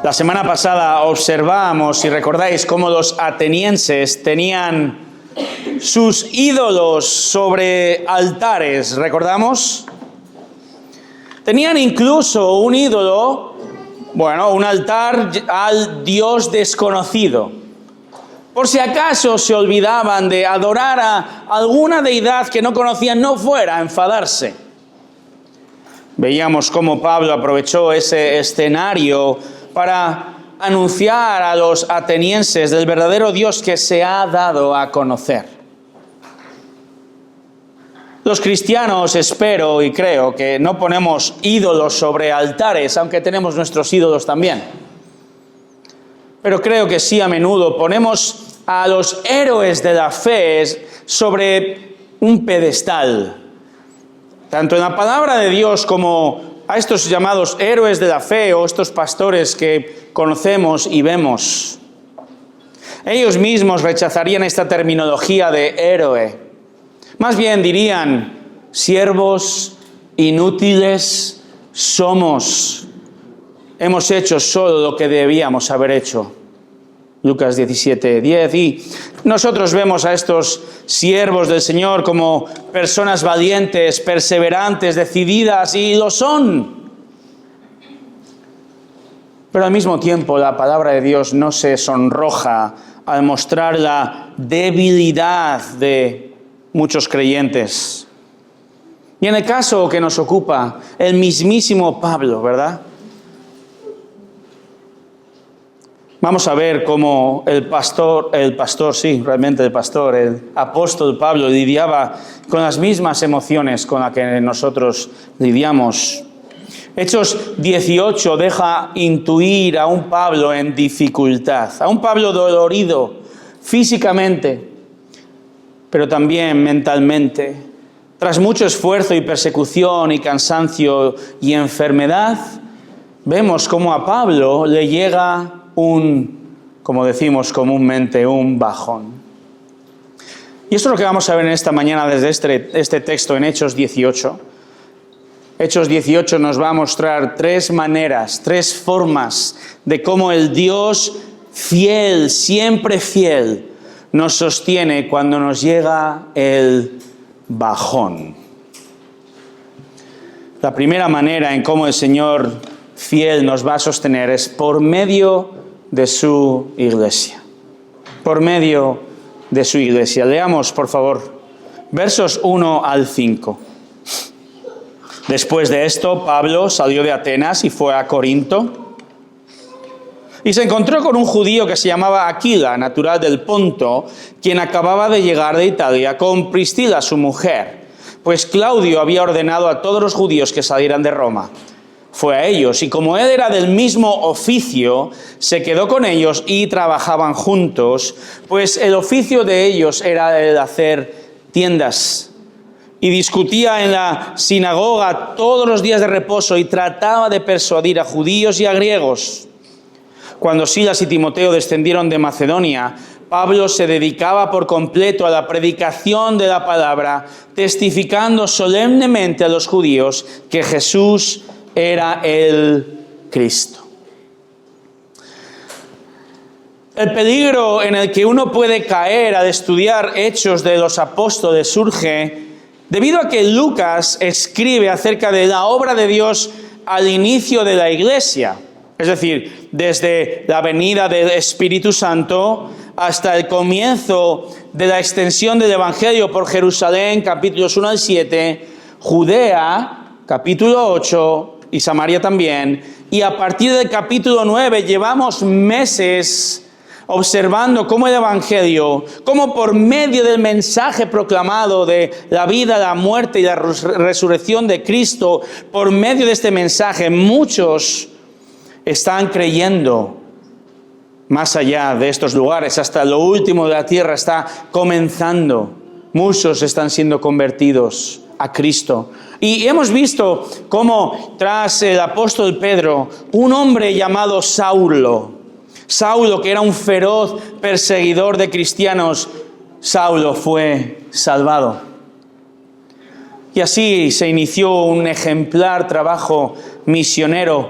La semana pasada observamos, si recordáis, cómo los atenienses tenían sus ídolos sobre altares, ¿recordamos? Tenían incluso un ídolo, un altar al Dios desconocido. Por si acaso se olvidaban de adorar a alguna deidad que no conocían, no fuera a enfadarse. Veíamos cómo Pablo aprovechó ese escenario para anunciar a los atenienses del verdadero Dios que se ha dado a conocer. Los cristianos, espero y creo que no ponemos ídolos sobre altares, aunque tenemos nuestros ídolos también. Pero creo que sí, a menudo ponemos a los héroes de la fe sobre un pedestal. Tanto en la palabra de Dios como a estos llamados héroes de la fe o estos pastores que conocemos y vemos. Ellos mismos rechazarían esta terminología de héroe. Más bien dirían, siervos inútiles somos. Hemos hecho solo lo que debíamos haber hecho. Lucas 17:10. Y nosotros vemos a estos siervos del Señor como personas valientes, perseverantes, decididas, y lo son. Pero al mismo tiempo la palabra de Dios no se sonroja al mostrar la debilidad de muchos creyentes. Y en el caso que nos ocupa, el mismísimo Pablo, ¿verdad? Vamos a ver cómo el apóstol Pablo lidiaba con las mismas emociones con las que nosotros lidiamos. Hechos 18 deja intuir a un Pablo en dificultad, a un Pablo dolorido físicamente, pero también mentalmente. Tras mucho esfuerzo y persecución y cansancio y enfermedad, vemos cómo a Pablo le llega como decimos comúnmente, un bajón. Y esto es lo que vamos a ver en esta mañana desde este texto en Hechos 18. Hechos 18 nos va a mostrar tres formas de cómo el Dios fiel, siempre fiel, nos sostiene cuando nos llega el bajón. La primera manera en cómo el Señor fiel nos va a sostener es por medio de su iglesia. Por medio de su iglesia. Leamos, por favor, versos 1 al 5. Después de esto, Pablo salió de Atenas y fue a Corinto. Y se encontró con un judío que se llamaba Aquila, natural del Ponto, quien acababa de llegar de Italia con Priscila, su mujer, pues Claudio había ordenado a todos los judíos que salieran de Roma. Fue a ellos, y como él era del mismo oficio, se quedó con ellos y trabajaban juntos, pues el oficio de ellos era el hacer tiendas. Y discutía en la sinagoga todos los días de reposo y trataba de persuadir a judíos y a griegos. Cuando Silas y Timoteo descendieron de Macedonia, Pablo se dedicaba por completo a la predicación de la palabra, testificando solemnemente a los judíos que Jesús era el Cristo. El peligro en el que uno puede caer al estudiar Hechos de los Apóstoles surge debido a que Lucas escribe acerca de la obra de Dios al inicio de la iglesia, es decir, desde la venida del Espíritu Santo hasta el comienzo de la extensión del Evangelio por Jerusalén, capítulos 1 al 7, Judea, capítulo 8, y Samaria también, y a partir del capítulo 9 llevamos meses observando cómo el Evangelio, cómo por medio del mensaje proclamado de la vida, la muerte y la resurrección de Cristo, por medio de este mensaje muchos están creyendo. Más allá de estos lugares, hasta lo último de la tierra está comenzando. Muchos están siendo convertidos a Cristo. Y hemos visto cómo tras el apóstol Pedro, un hombre llamado Saulo, que era un feroz perseguidor de cristianos, Saulo fue salvado. Y así se inició un ejemplar trabajo misionero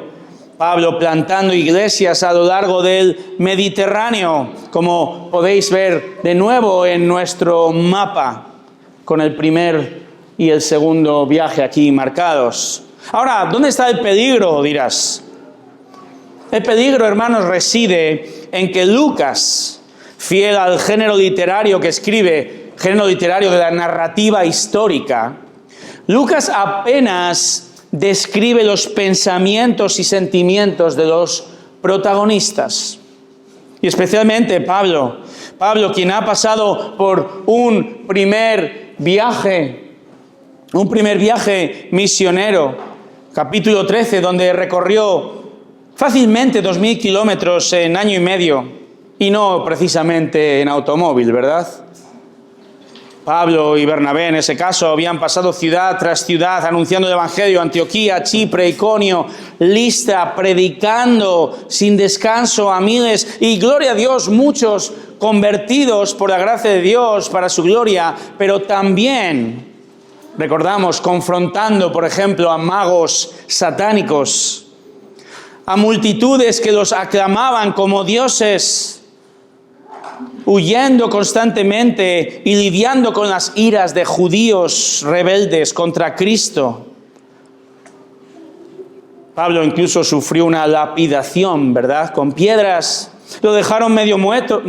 Pablo plantando iglesias a lo largo del Mediterráneo, como podéis ver de nuevo en nuestro mapa, con el primer y el segundo viaje aquí marcados. Ahora, ¿dónde está el peligro, dirás? El peligro, hermanos, reside en que Lucas, fiel al género literario que escribe, género literario de la narrativa histórica, Lucas apenas describe los pensamientos y sentimientos de los protagonistas. Y especialmente Pablo, quien ha pasado por un primer viaje misionero, capítulo 13, donde recorrió fácilmente 2000 kilómetros en año y medio, y no precisamente en automóvil, ¿verdad? Pablo y Bernabé, en ese caso, habían pasado ciudad tras ciudad anunciando el Evangelio, Antioquía, Chipre, Iconio, Listra, predicando sin descanso a miles, y gloria a Dios, muchos convertidos por la gracia de Dios para su gloria, pero también, recordamos, confrontando, por ejemplo, a magos satánicos, a multitudes que los aclamaban como dioses, huyendo constantemente y lidiando con las iras de judíos rebeldes contra Cristo. Pablo incluso sufrió una lapidación, ¿verdad? Con piedras. Lo dejaron medio muerto.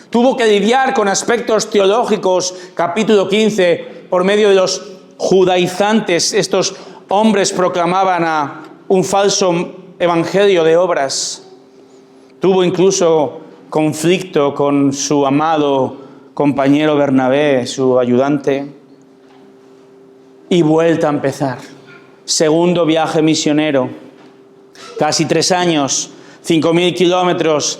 Tuvo que lidiar con aspectos teológicos, capítulo 15, por medio de los judaizantes. Estos hombres proclamaban a un falso evangelio de obras. Tuvo incluso conflicto con su amado compañero Bernabé, su ayudante, y vuelta a empezar. Segundo viaje misionero, casi 3 años, 5000 kilómetros,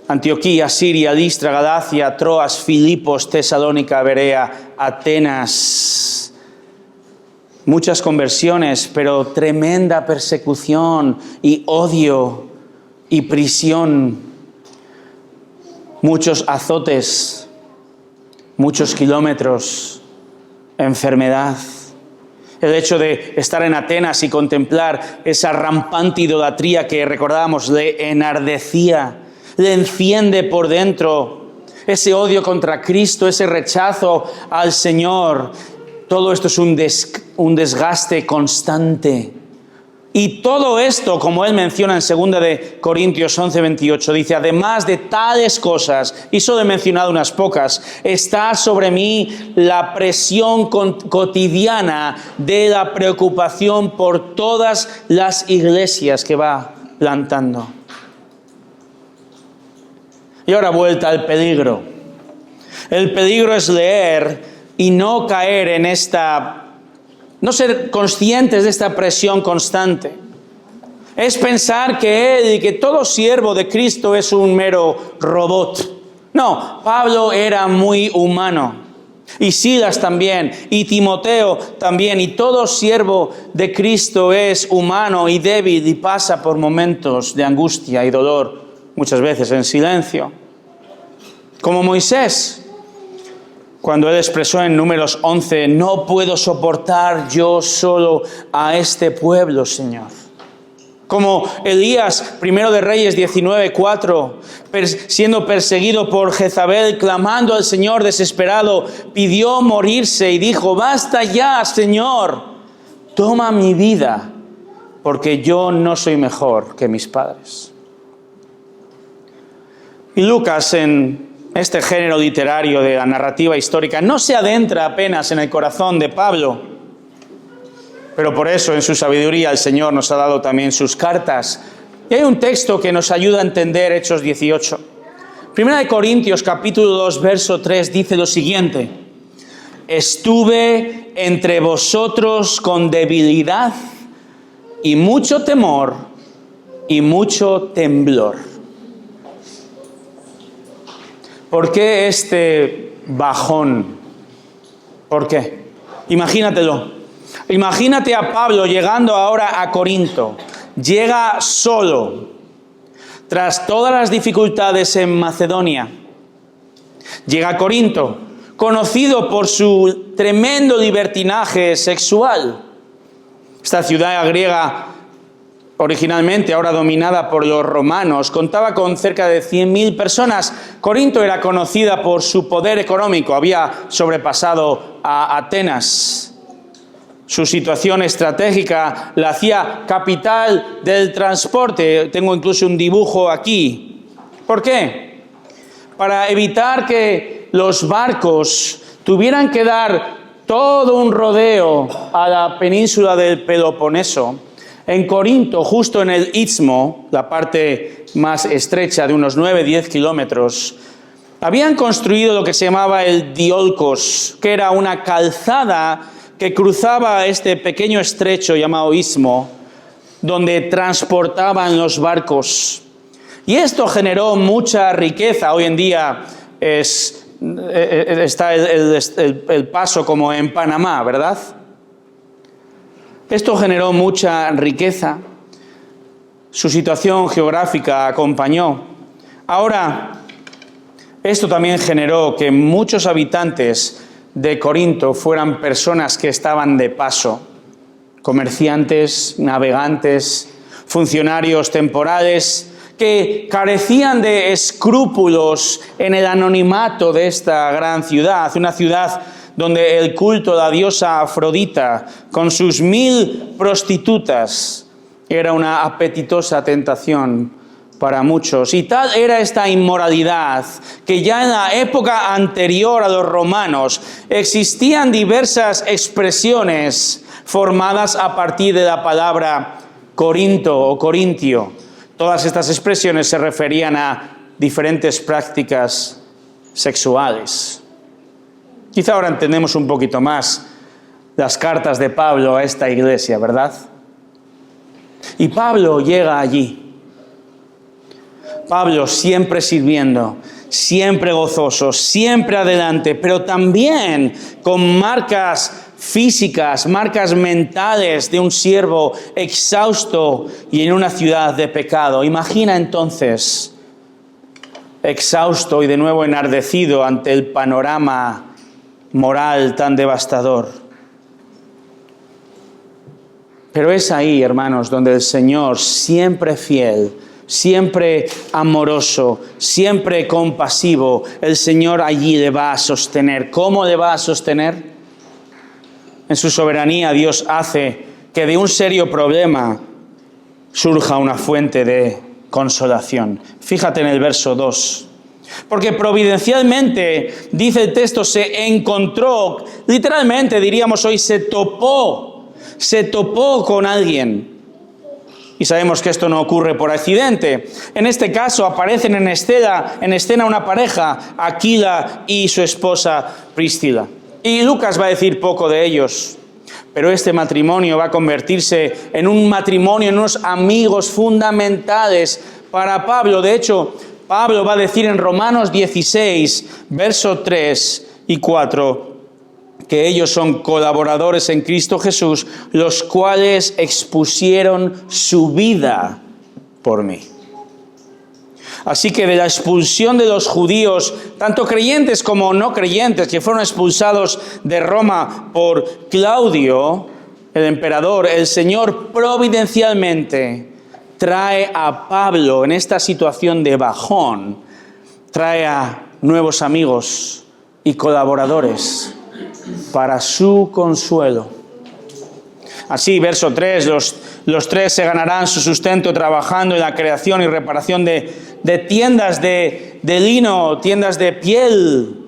Antioquía, Siria, Listra, Galacia, Troas, Filipos, Tesalónica, Berea, Atenas. Muchas conversiones, pero tremenda persecución y odio y prisión. Muchos azotes, muchos kilómetros, enfermedad. El hecho de estar en Atenas y contemplar esa rampante idolatría que recordábamos le enardecía, le enciende por dentro. Ese odio contra Cristo, ese rechazo al Señor. Todo esto es un desgaste constante. Y todo esto, como él menciona en 2 de Corintios 11:28, dice, además de tales cosas, y solo he mencionado unas pocas, está sobre mí la presión cotidiana de la preocupación por todas las iglesias que va plantando. Y ahora vuelta al peligro. El peligro es leer y no caer en no ser conscientes de esta presión constante. Es pensar que él y que todo siervo de Cristo es un mero robot. No, Pablo era muy humano. Y Silas también, y Timoteo también, y todo siervo de Cristo es humano y débil y pasa por momentos de angustia y dolor, muchas veces en silencio. Como Moisés, cuando él expresó en Números 11, no puedo soportar yo solo a este pueblo, Señor. Como Elías, 1 de Reyes 19:4, siendo perseguido por Jezabel, clamando al Señor desesperado, pidió morirse y dijo, basta ya, Señor, toma mi vida, porque yo no soy mejor que mis padres. Y Lucas, en este género literario de la narrativa histórica, no se adentra apenas en el corazón de Pablo, pero por eso en su sabiduría el Señor nos ha dado también sus cartas. Y hay un texto que nos ayuda a entender Hechos 18. 1 de Corintios capítulo 2, verso 3 dice lo siguiente: estuve entre vosotros con debilidad y mucho temor y mucho temblor. ¿Por qué este bajón? ¿Por qué? Imagínatelo. Imagínate a Pablo llegando ahora a Corinto. Llega solo, tras todas las dificultades en Macedonia. Llega a Corinto, conocido por su tremendo libertinaje sexual. Esta ciudad griega originalmente ahora dominada por los romanos, contaba con cerca de 100.000 personas. Corinto era conocida por su poder económico, había sobrepasado a Atenas. Su situación estratégica la hacía capital del transporte. Tengo incluso un dibujo aquí. ¿Por qué? Para evitar que los barcos tuvieran que dar todo un rodeo a la península del Peloponeso. En Corinto, justo en el Istmo, la parte más estrecha de unos 9-10 kilómetros, habían construido lo que se llamaba el Diolkos, que era una calzada que cruzaba este pequeño estrecho llamado Istmo, donde transportaban los barcos. Y esto generó mucha riqueza. Hoy en día está el paso como en Panamá, ¿verdad? Esto generó mucha riqueza. Su situación geográfica acompañó. Ahora, esto también generó que muchos habitantes de Corinto fueran personas que estaban de paso, comerciantes, navegantes, funcionarios temporales, que carecían de escrúpulos en el anonimato de esta gran ciudad, una ciudad donde el culto a la diosa Afrodita, con sus 1.000 prostitutas, era una apetitosa tentación para muchos. Y tal era esta inmoralidad que ya en la época anterior a los romanos existían diversas expresiones formadas a partir de la palabra Corinto o Corintio. Todas estas expresiones se referían a diferentes prácticas sexuales. Quizá ahora entendemos un poquito más las cartas de Pablo a esta iglesia, ¿verdad? Y Pablo llega allí. Pablo siempre sirviendo, siempre gozoso, siempre adelante, pero también con marcas físicas, marcas mentales de un siervo exhausto y en una ciudad de pecado. Imagina entonces, exhausto y de nuevo enardecido ante el panorama moral tan devastador. Pero es ahí, hermanos, donde el Señor, siempre fiel, siempre amoroso, siempre compasivo, el Señor allí le va a sostener. ¿Cómo le va a sostener? En su soberanía Dios hace que de un serio problema surja una fuente de consolación. Fíjate en el verso 2. Porque providencialmente, dice el texto, se encontró, literalmente diríamos hoy, se topó con alguien. Y sabemos que esto no ocurre por accidente. En este caso aparecen en escena una pareja, Aquila y su esposa Priscila. Y Lucas va a decir poco de ellos, pero este matrimonio va a convertirse en un matrimonio, en unos amigos fundamentales para Pablo. De hecho, Pablo va a decir en Romanos 16, versos 3 y 4, que ellos son colaboradores en Cristo Jesús, los cuales expusieron su vida por mí. Así que de la expulsión de los judíos, tanto creyentes como no creyentes, que fueron expulsados de Roma por Claudio, el emperador, el Señor providencialmente trae a Pablo en esta situación de bajón, trae a nuevos amigos y colaboradores para su consuelo. Así, verso 3, los tres se ganarán su sustento trabajando en la creación y reparación de tiendas de lino, tiendas de piel.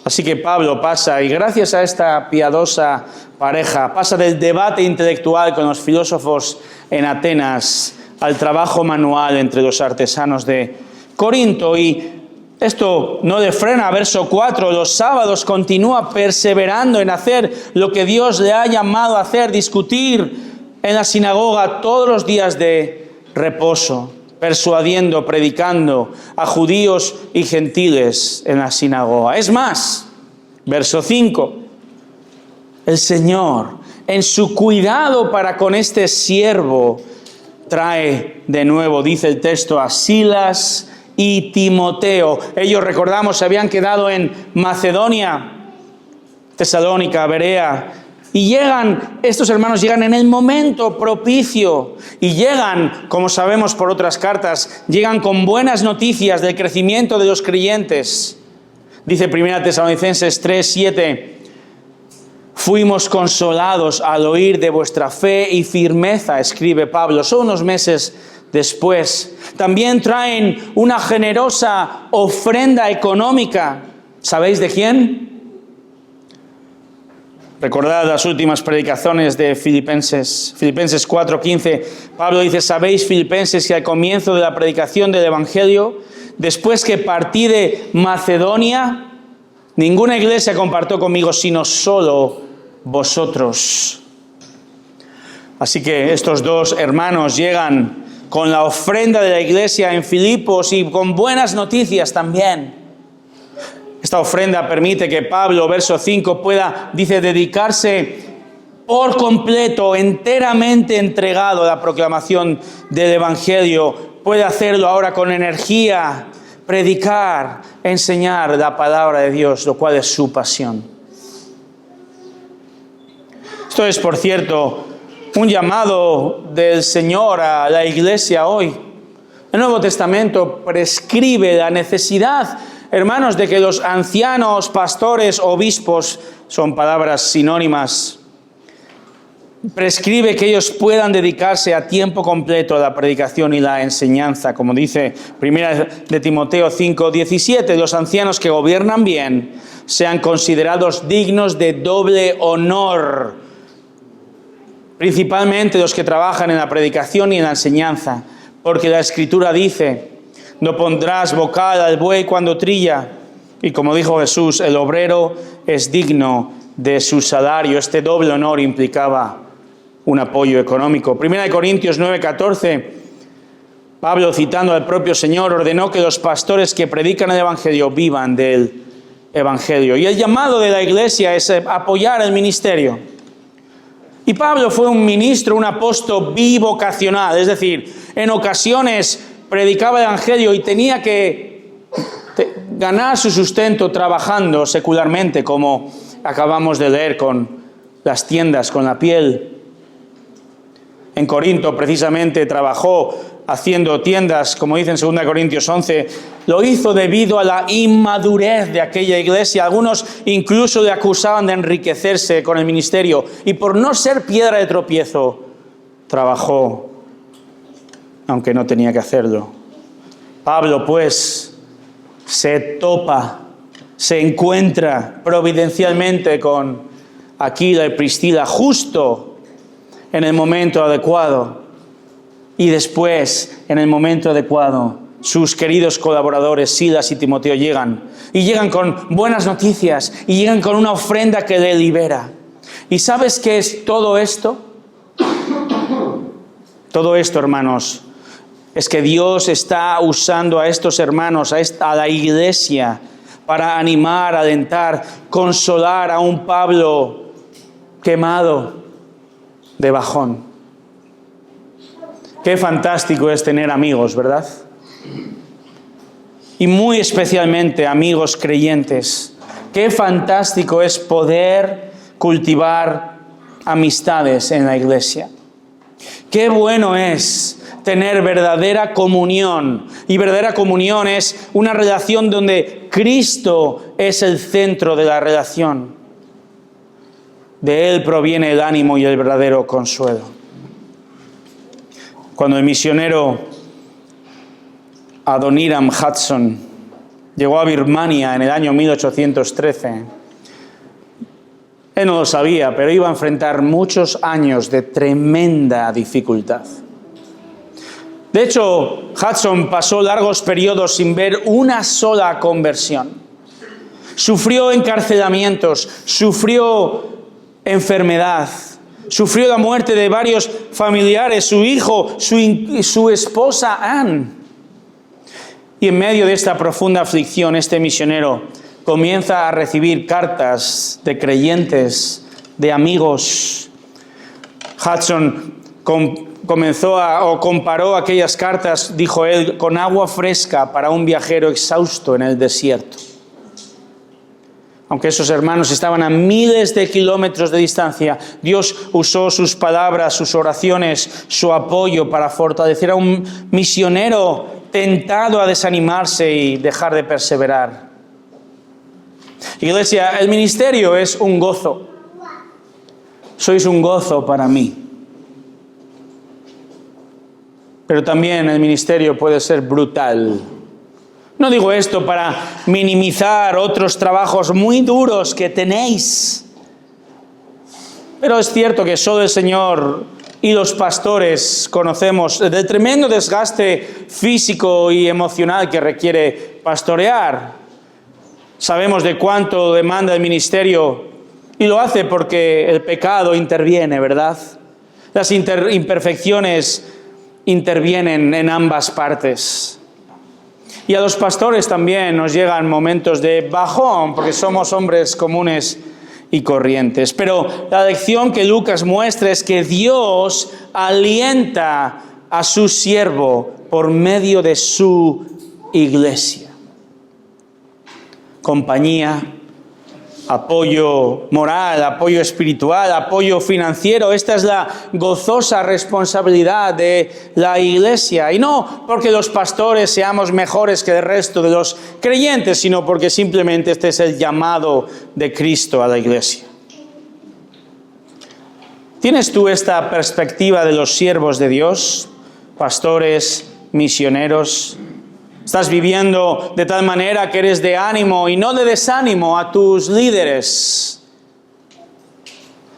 Así que Pablo pasa, y gracias a esta piadosa pareja, pasa del debate intelectual con los filósofos en Atenas al trabajo manual entre los artesanos de Corinto. Y esto no le frena. Verso 4, los sábados continúa perseverando en hacer lo que Dios le ha llamado a hacer, discutir en la sinagoga todos los días de reposo, persuadiendo, predicando a judíos y gentiles en la sinagoga. Es más, verso 5, el Señor, en su cuidado para con este siervo, trae de nuevo, dice el texto, a Silas y Timoteo. Ellos, recordamos, se habían quedado en Macedonia, Tesalónica, Berea, Y llegan, estos hermanos llegan en el momento propicio y llegan, como sabemos por otras cartas, llegan con buenas noticias del crecimiento de los creyentes. Dice 1 Tesalonicenses 3:7, fuimos consolados al oír de vuestra fe y firmeza, escribe Pablo. Son unos meses después. También traen una generosa ofrenda económica. ¿Sabéis de quién? Recordad las últimas predicaciones de Filipenses 4:15. Pablo dice, ¿sabéis, Filipenses, que al comienzo de la predicación del Evangelio, después que partí de Macedonia, ninguna iglesia compartió conmigo, sino solo vosotros? Así que estos dos hermanos llegan con la ofrenda de la iglesia en Filipos y con buenas noticias también. Esta ofrenda permite que Pablo, verso 5, pueda, dice, dedicarse por completo, enteramente entregado a la proclamación del Evangelio. Puede hacerlo ahora con energía, predicar, enseñar la palabra de Dios, lo cual es su pasión. Esto es, por cierto, un llamado del Señor a la iglesia hoy. El Nuevo Testamento prescribe la necesidad, hermanos, de que los ancianos, pastores, obispos, son palabras sinónimas, prescribe que ellos puedan dedicarse a tiempo completo a la predicación y la enseñanza, como dice 1 de Timoteo 5:17, los ancianos que gobiernan bien sean considerados dignos de doble honor, principalmente los que trabajan en la predicación y en la enseñanza, porque la Escritura dice, no pondrás bocal al buey cuando trilla, y como dijo Jesús, el obrero es digno de su salario. Este doble honor implicaba un apoyo económico. 1 Corintios 9:14, Pablo, citando al propio Señor, ordenó que los pastores que predican el Evangelio vivan del Evangelio. Y el llamado de la iglesia es apoyar el ministerio. Y Pablo fue un ministro, un apóstol bivocacional, es decir, en ocasiones predicaba el Evangelio y tenía que ganar su sustento trabajando secularmente, como acabamos de leer con las tiendas, con la piel. En Corinto precisamente trabajó haciendo tiendas, como dice en 2 Corintios 11, lo hizo debido a la inmadurez de aquella iglesia. Algunos incluso le acusaban de enriquecerse con el ministerio y por no ser piedra de tropiezo, trabajó, aunque no tenía que hacerlo. Pablo, pues, se topa, se encuentra providencialmente con Aquila y Priscila justo en el momento adecuado. Y después, en el momento adecuado, sus queridos colaboradores Silas y Timoteo llegan. Y llegan con buenas noticias. Y llegan con una ofrenda que le libera. ¿Y sabes qué es todo esto? Todo esto, hermanos, es que Dios está usando a estos hermanos, a la iglesia, para animar, alentar, consolar a un Pablo quemado de bajón. Qué fantástico es tener amigos, ¿verdad? Y muy especialmente amigos creyentes. Qué fantástico es poder cultivar amistades en la iglesia. Qué bueno es tener verdadera comunión. Y verdadera comunión es una relación donde Cristo es el centro de la relación. De Él proviene el ánimo y el verdadero consuelo. Cuando el misionero Adoniram Hudson llegó a Birmania en el año 1813, él no lo sabía, pero iba a enfrentar muchos años de tremenda dificultad. De hecho, Hudson pasó largos periodos sin ver una sola conversión. Sufrió encarcelamientos, sufrió enfermedad, sufrió la muerte de varios familiares, su hijo, su esposa Anne. Y en medio de esta profunda aflicción, este misionero comienza a recibir cartas de creyentes, de amigos. Hudson comparó aquellas cartas, dijo él, con agua fresca para un viajero exhausto en el desierto. Aunque esos hermanos estaban a miles de kilómetros de distancia, Dios usó sus palabras, sus oraciones, su apoyo para fortalecer a un misionero tentado a desanimarse y dejar de perseverar. Iglesia, el ministerio es un gozo. Sois un gozo para mí. Pero también el ministerio puede ser brutal. No digo esto para minimizar otros trabajos muy duros que tenéis. Pero es cierto que solo el Señor y los pastores conocemos del tremendo desgaste físico y emocional que requiere pastorear. Sabemos de cuánto demanda el ministerio y lo hace porque el pecado interviene, ¿verdad? Las imperfecciones intervienen en ambas partes. Y a los pastores también nos llegan momentos de bajón, porque somos hombres comunes y corrientes. Pero la lección que Lucas muestra es que Dios alienta a su siervo por medio de su iglesia. Compañía, apoyo moral, apoyo espiritual, apoyo financiero. Esta es la gozosa responsabilidad de la iglesia. Y no porque los pastores seamos mejores que el resto de los creyentes, sino porque simplemente este es el llamado de Cristo a la iglesia. ¿Tienes tú esta perspectiva de los siervos de Dios, pastores, misioneros? ¿Estás viviendo de tal manera que eres de ánimo y no de desánimo a tus líderes?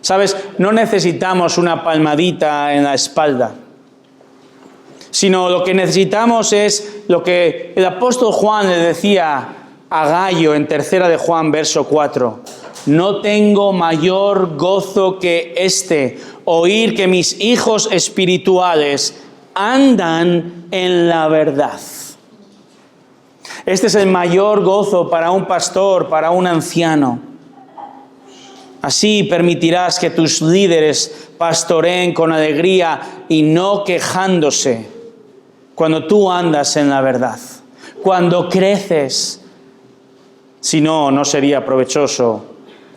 ¿Sabes? No necesitamos una palmadita en la espalda, sino lo que necesitamos es lo que el apóstol Juan le decía a Gayo en 3 de Juan, verso 4. No tengo mayor gozo que este, oír que mis hijos espirituales andan en la verdad. Este es el mayor gozo para un pastor, para un anciano. Así permitirás que tus líderes pastoreen con alegría y no quejándose cuando tú andas en la verdad, cuando creces. Si no, no sería provechoso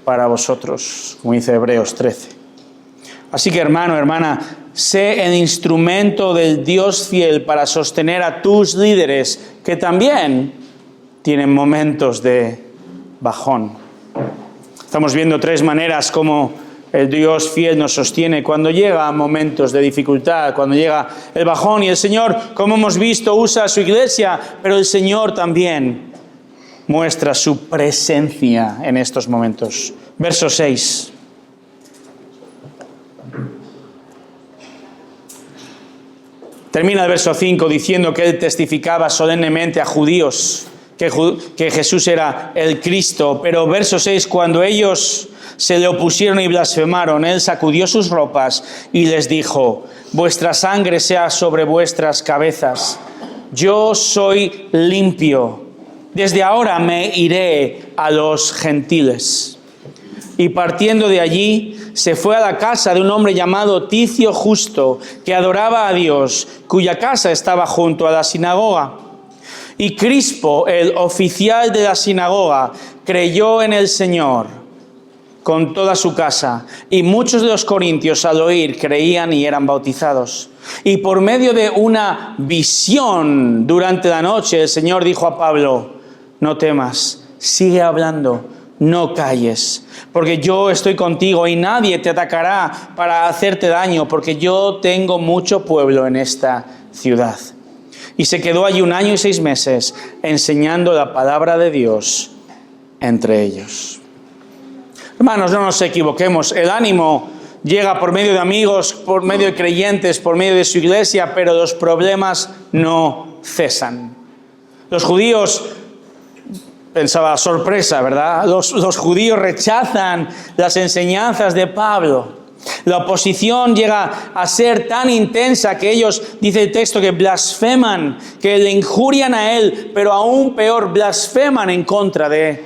para vosotros, como dice Hebreos 13. Así que hermano, hermana, sé el instrumento del Dios fiel para sostener a tus líderes que también tienen momentos de bajón. Estamos viendo 3 maneras como el Dios fiel nos sostiene cuando llega momentos de dificultad, cuando llega el bajón. Y el Señor, como hemos visto, usa a su iglesia, pero el Señor también muestra su presencia en estos momentos. Verso 6. Termina el verso 5 diciendo que él testificaba solemnemente a judíos que Jesús era el Cristo. Pero verso 6, cuando ellos se le opusieron y blasfemaron, él sacudió sus ropas y les dijo: vuestra sangre sea sobre vuestras cabezas. Yo soy limpio. Desde ahora me iré a los gentiles. Y partiendo de allí, se fue a la casa de un hombre llamado Ticio Justo, que adoraba a Dios, cuya casa estaba junto a la sinagoga. Y Crispo, el oficial de la sinagoga, creyó en el Señor con toda su casa. Y muchos de los corintios, al oír, creían y eran bautizados. Y por medio de una visión durante la noche, el Señor dijo a Pablo: no temas, sigue hablando, no calles, porque yo estoy contigo y nadie te atacará para hacerte daño, porque yo tengo mucho pueblo en esta ciudad. Y se quedó allí 1 año y 6 meses enseñando la palabra de Dios entre ellos. Hermanos, no nos equivoquemos. El ánimo llega por medio de amigos, por medio de creyentes, por medio de su iglesia, pero los problemas no cesan. Los judíos, pensaba, sorpresa, ¿verdad? Los judíos rechazan las enseñanzas de Pablo. La oposición llega a ser tan intensa que ellos, dice el texto, que blasfeman, que le injurian a él, pero aún peor, blasfeman en contra de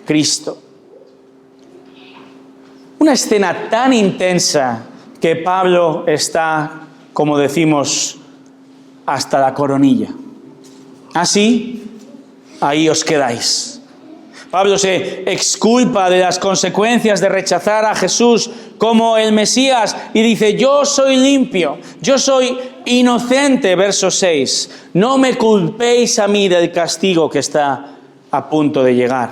Cristo. Una escena tan intensa que Pablo está, como decimos, hasta la coronilla. Así, ahí os quedáis. Pablo se exculpa de las consecuencias de rechazar a Jesús como el Mesías y dice: yo soy limpio, yo soy inocente, verso 6. No me culpéis a mí del castigo que está a punto de llegar.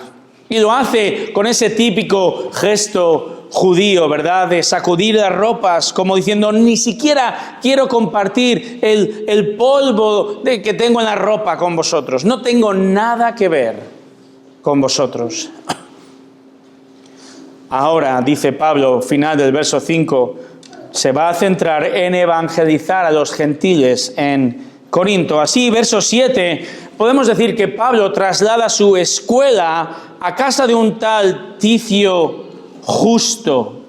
Y lo hace con ese típico gesto judío, ¿verdad? De sacudir las ropas, como diciendo: ni siquiera quiero compartir el polvo que tengo en la ropa con vosotros. No tengo nada que ver con vosotros. Ahora, dice Pablo, final del verso 5, se va a centrar en evangelizar a los gentiles en Corinto. Así, verso 7, podemos decir que Pablo traslada su escuela a casa de un tal Ticio Justo,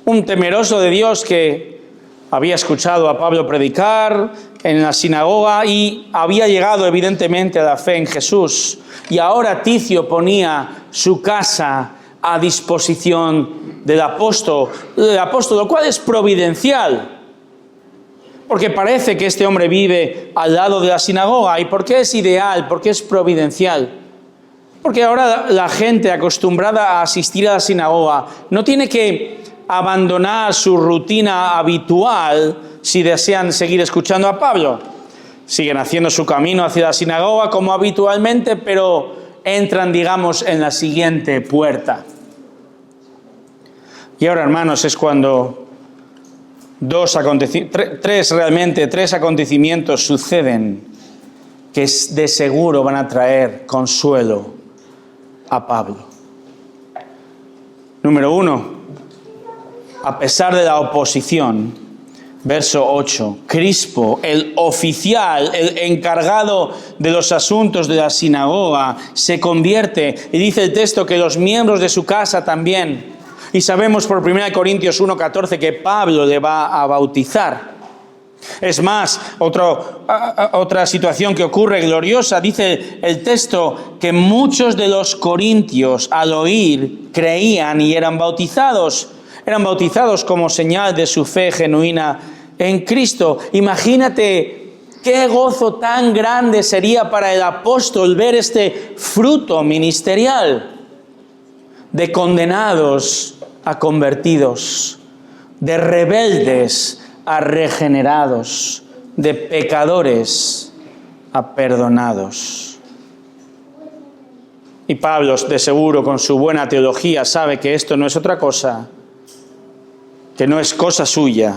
un temeroso de Dios que había escuchado a Pablo predicar en la sinagoga y había llegado evidentemente a la fe en Jesús. Y ahora Ticio ponía su casa a disposición del apóstol, lo cual es providencial. Porque parece que este hombre vive al lado de la sinagoga. ¿Y por qué es ideal? ¿Por qué es providencial? Porque ahora la gente acostumbrada a asistir a la sinagoga no tiene que abandonar su rutina habitual si desean seguir escuchando a Pablo. Siguen haciendo su camino hacia la sinagoga como habitualmente, pero entran, digamos, en la siguiente puerta. Y ahora, hermanos, es cuando tres acontecimientos suceden que de seguro van a traer consuelo a Pablo. Número 1, a pesar de la oposición, verso 8, Crispo, el oficial, el encargado de los asuntos de la sinagoga, se convierte, y dice el texto que los miembros de su casa también. Y sabemos por 1 Corintios 1:14 que Pablo le va a bautizar. Es más, otra situación que ocurre gloriosa, dice el texto que muchos de los corintios al oír creían y eran bautizados. Eran bautizados como señal de su fe genuina en Cristo. Imagínate qué gozo tan grande sería para el apóstol ver este fruto ministerial de condenados a convertidos, de rebeldes a regenerados, de pecadores a perdonados. Y Pablo, de seguro, con su buena teología, sabe que esto no es otra cosa, que no es cosa suya.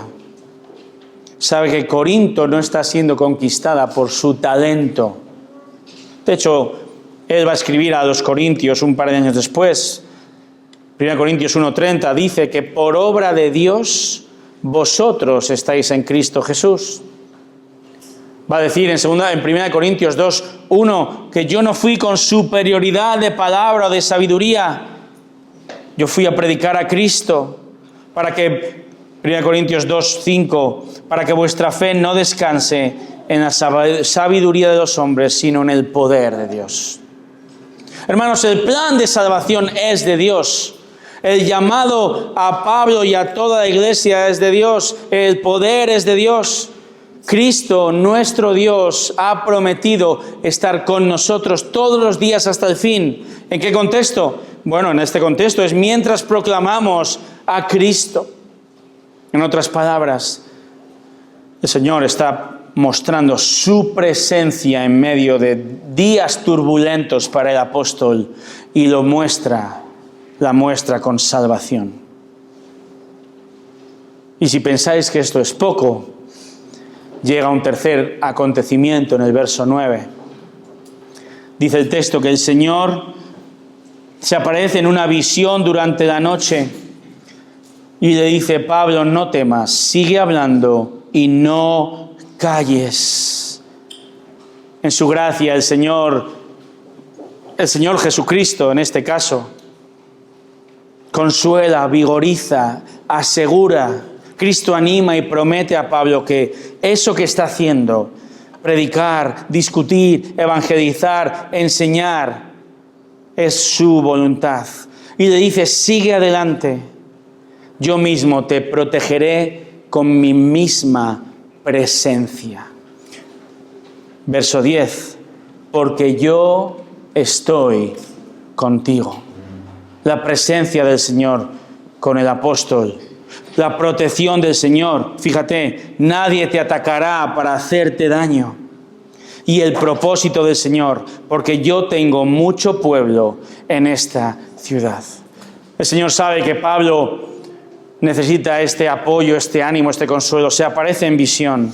Sabe que Corinto no está siendo conquistada por su talento. De hecho, él va a escribir a los corintios un par de años después. 1 Corintios 1:30 dice que por obra de Dios vosotros estáis en Cristo Jesús. Va a decir en 1 Corintios 2:1 que yo no fui con superioridad de palabra o de sabiduría. Yo fui a predicar a Cristo para que, 1 Corintios 2:5, para que vuestra fe no descanse en la sabiduría de los hombres, sino en el poder de Dios. Hermanos, el plan de salvación es de Dios. El llamado a Pablo y a toda la iglesia es de Dios. El poder es de Dios. Cristo, nuestro Dios, ha prometido estar con nosotros todos los días hasta el fin. ¿En qué contexto? Bueno, en este contexto es mientras proclamamos a Cristo. En otras palabras, el Señor está mostrando su presencia en medio de días turbulentos para el apóstol y la muestra con salvación. Y si pensáis que esto es poco, llega un tercer acontecimiento en el verso 9. Dice el texto que el Señor se aparece en una visión durante la noche y le dice: Pablo, no temas, sigue hablando y no calles. En su gracia el Señor Jesucristo, en este caso, consuela, vigoriza, asegura. Cristo anima y promete a Pablo que eso que está haciendo, predicar, discutir, evangelizar, enseñar, es su voluntad. Y le dice: sigue adelante, yo mismo te protegeré con mi misma presencia. Verso 10, porque yo estoy contigo. La presencia del Señor con el apóstol. La protección del Señor. Fíjate, nadie te atacará para hacerte daño. Y el propósito del Señor, porque yo tengo mucho pueblo en esta ciudad. El Señor sabe que Pablo necesita este apoyo, este ánimo, este consuelo. Se aparece en visión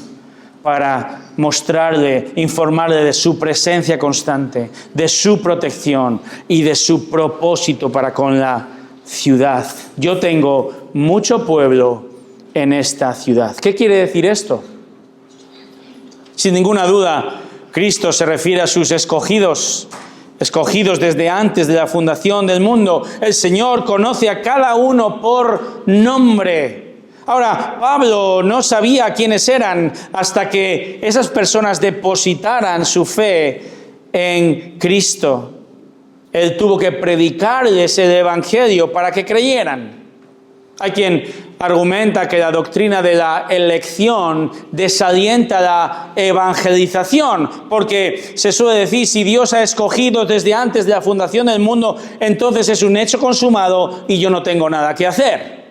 para mostrarle, informarle de su presencia constante, de su protección y de su propósito para con la ciudad. Yo tengo mucho pueblo en esta ciudad. ¿Qué quiere decir esto? Sin ninguna duda, Cristo se refiere a sus escogidos desde antes de la fundación del mundo. El Señor conoce a cada uno por nombre. Ahora, Pablo no sabía quiénes eran hasta que esas personas depositaran su fe en Cristo. Él tuvo que predicarles el Evangelio para que creyeran. Hay quien argumenta que la doctrina de la elección desalienta la evangelización, porque se suele decir, si Dios ha escogido desde antes de la fundación del mundo, entonces es un hecho consumado y yo no tengo nada que hacer.